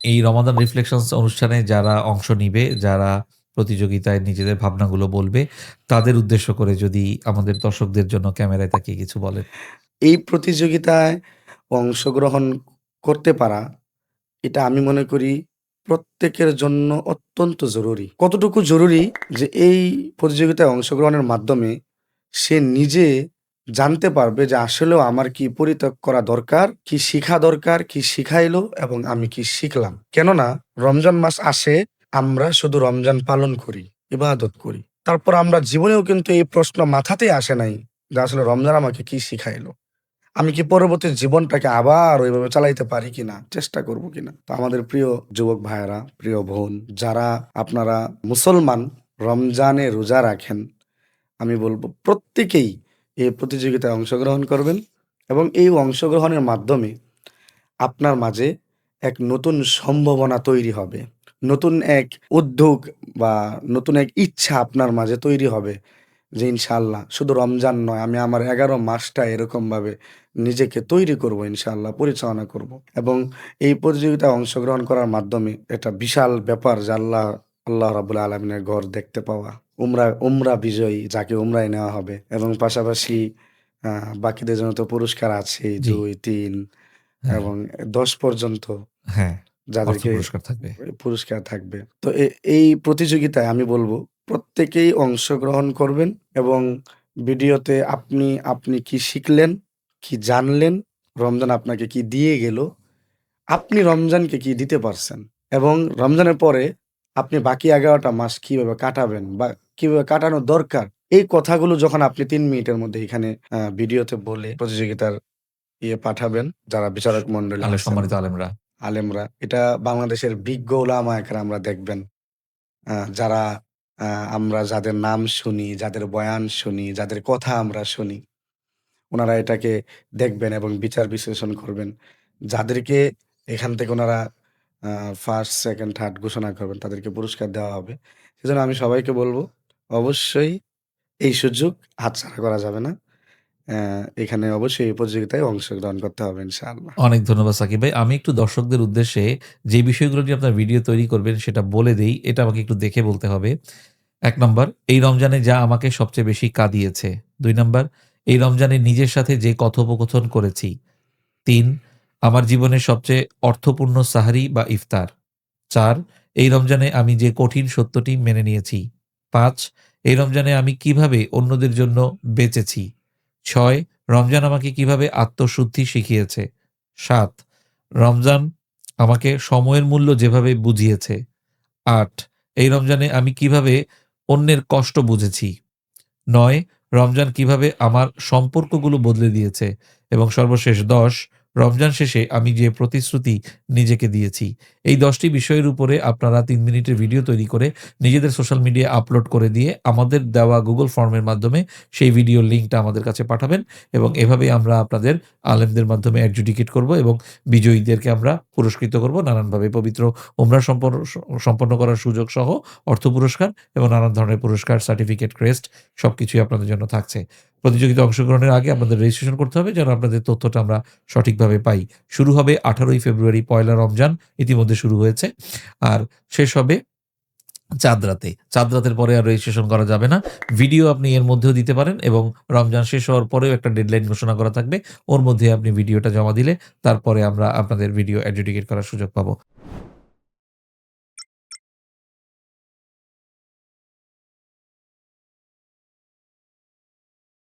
এই রমাদান রিফ্লেকশনস অনুষ্ঠানে যারা অংশ নিবে, যারা প্রতিযোগিতায় নিজেদের ভাবনাগুলো বলবে, তাদের উদ্দেশ্য করে যদি আমাদের দর্শকদের জন্য ক্যামেরায় তাকিয়ে কিছু বলেন। এই প্রতিযোগিতায় অংশগ্রহণ করতে পারা, এটা আমি মনে করি প্রত্যেকের জন্য অত্যন্ত জরুরি। কতটুকু জরুরি যে এই প্রতিযোগিতায় অংশগ্রহণের মাধ্যমে সে নিজে জানতে পারবে যে আসলেও আমার কি পরিত্যাগ করা দরকার, কি শিখা দরকার, কি শিখাইলো এবং আমি কি শিখলাম। কেননা রমজান মাস আসে, আমরা শুধু রমজান পালন করি, ইবাদত করি। তারপর আমরা জীবনেও কিন্তু এই প্রশ্ন মাথাতেই আসে নাই যে আসলে রমজান আমাকে কি শিখাইলো। আমি কি পরবর্তী জীবনটাকে আবার ওইভাবে চালাইতে পারি কিনা, চেষ্টা করব কিনা। তো আমাদের প্রিয় যুবক ভাইয়েরা, প্রিয় বোন, যারা আপনারা মুসলমান, রমজানে রোজা রাখেন, আমি বলব প্রত্যেকেই এই প্রতিযোগিতায় অংশগ্রহণ করবেন এবং এই অংশগ্রহণের মাধ্যমে আপনার মাঝে এক নতুন সম্ভাবনা তৈরি হবে। নতুন এক উদ্যোগ বা নতুন এক ইচ্ছা আপনার মাঝে তৈরি হবে যে ইনশাআল্লাহ শুধু রমজান নয়, আমি আমার ১১ মাসটা এরকমভাবে নিজেকে তৈরি করব, ইনশাআল্লাহ পরিচালনা করব। এবং এই প্রতিযোগিতায় অংশগ্রহণ করার মাধ্যমে এটা বিশাল ব্যাপার যে আল্লাহ রাব্বুল আলামিনের ঘর দেখতে পাওয়া। উমরা বিজয়ী যাকে উমরায় নেওয়া হবে এবং পাশাপাশি বাকিদের জন্য তো পুরস্কার আছেই জি, ২, ৩ হ্যাঁ, এবং ১০ পর্যন্ত হ্যাঁ, অর্থ যাদেরকে পুরস্কার থাকবে। পুরস্কার থাকবে। তো এই প্রতিযোগিতায় আমি বলব প্রত্যেকেই অংশগ্রহণ করবেন এবং ভিডিওতে আপনি কি শিখলেন, কি জানলেন, রমজান আপনাকে কি দিয়ে গেল, আপনি রমজানকে কি দিতে পারছেন এবং রমজানের পরে আপনি বাকি ১১ টা মাস কিভাবে কাটাবেন বা কিভাবে কাটানো দরকার, এই কথাগুলো যখন আপনি ৩ মিনিটের মধ্যে এখানে ভিডিওতে বলে প্রতিযোগিতার পাঠাবেন, যারা বিচারক মণ্ডলী আছেন, সম্মানিত আলেমরা। আলেমরা, এটা বাংলাদেশের বিজ্ঞ উলামা একরামরা দেখবেন। যারা আমরা যাদের নাম শুনি, যাদের বয়ান শুনি, যাদের কথা আমরা শুনি, উনারা এটাকে দেখবেন এবং বিচার বিশ্লেষণ করবেন। যাদেরকে এখান থেকে উনারা আ 1st, 2nd, 3rd ঘোষণা করবেন, তাদেরকে পুরস্কার দেওয়া হবে। সেজন্য আমি সবাইকে বলব, অবশ্যই এই সুযোগ হাতছাড়া করা যাবে না। অ্যা এখানে অবশ্যই এই প্রতিযোগিতায় অংশগ্রহণ করতে হবে ইনশাআল্লাহ। অনেক ধন্যবাদ সাকিব ভাই। আমি একটু দর্শকদের উদ্দেশ্যে যে বিষয়গুলো নিয়ে আপনার ভিডিও তৈরি করবেন সেটা বলে দেই। এটা আমাকে একটু দেখে বলতে হবে। ১ নাম্বার, এই রমজানে যা আমাকে সবচেয়ে বেশি কাঁদিয়েছে। ২ নাম্বার, এই রমজানে নিজের সাথে যে কথোপকথন করেছি। ৩, আমার জীবনের সবচেয়ে অর্থপূর্ণ সাহরি বা ইফতার। ৪, এই রমজানে আমি যে কঠিন সত্যটি মেনে নিয়েছি। ৫, এই রমজানে আমি কিভাবে অন্যদের জন্য বেঁচেছি। ৬, রমজান আমাকে কিভাবে আত্মশুদ্ধি শিখিয়েছে। ৭, রমজান আমাকে সময়ের মূল্য যেভাবে বুঝিয়েছে। ৮, এই রমজানে আমি কিভাবে অন্যের কষ্ট বুঝেছি। ৯, রমজান কিভাবে আমার সম্পর্কগুলো বদলে দিয়েছে এবং সর্বশেষ ১০, রমজান শেষে আমি যে প্রতিশ্রুতি নিজেকে দিয়েছি। এই ১০ টি বিষয়ের উপরে আপনারা ৩ মিনিটের ভিডিও তৈরি করে নিজেদের সোশ্যাল মিডিয়ায় আপলোড করে দিয়ে আমাদের দেওয়া Google ফর্মের মাধ্যমে সেই ভিডিওর লিঙ্কটা আমাদের কাছে পাঠাবেন এবং এভাবেই আমরা আপনাদের আলেমদের মাধ্যমে অ্যাডজুডিকেট করব এবং বিজয়ীদেরকে আমরা পুরস্কৃত করব নানানভাবে। পবিত্র উমরা সম্পন্ন করার সুযোগ সহ অর্থ পুরস্কার এবং নানান ধরনের পুরস্কার, সার্টিফিকেট, ক্রেস্ট সবকিছুই আপনাদের জন্য থাকছে। প্রতিযোগিতায় অংশগ্রহণের আগে আপনাদের রেজিস্ট্রেশন করতে হবে যেন আপনাদের তথ্যটা আমরা সঠিকভাবে পাই। শুরু হবে ১৮ই ফেব্রুয়ারি, পয়লা রমজান ইতিমধ্যে শুরু হয়েছে। আর শেষ হবে চাঁদ রাতে। চাঁদ রাতের পরে আর রেজিস্ট্রেশন করা যাবে না। ভিডিও আপনি এর মধ্যেও দিতে পারেন এবং রমজান শেষ হওয়ার পরেও একটা ডেডলাইন ঘোষণা করা থাকবে। ওর মধ্যে আপনি ভিডিওটা জমা দিলে তারপরে আমরা আপনাদের ভিডিও অ্যাডজুডিকেট করার সুযোগ পাবো।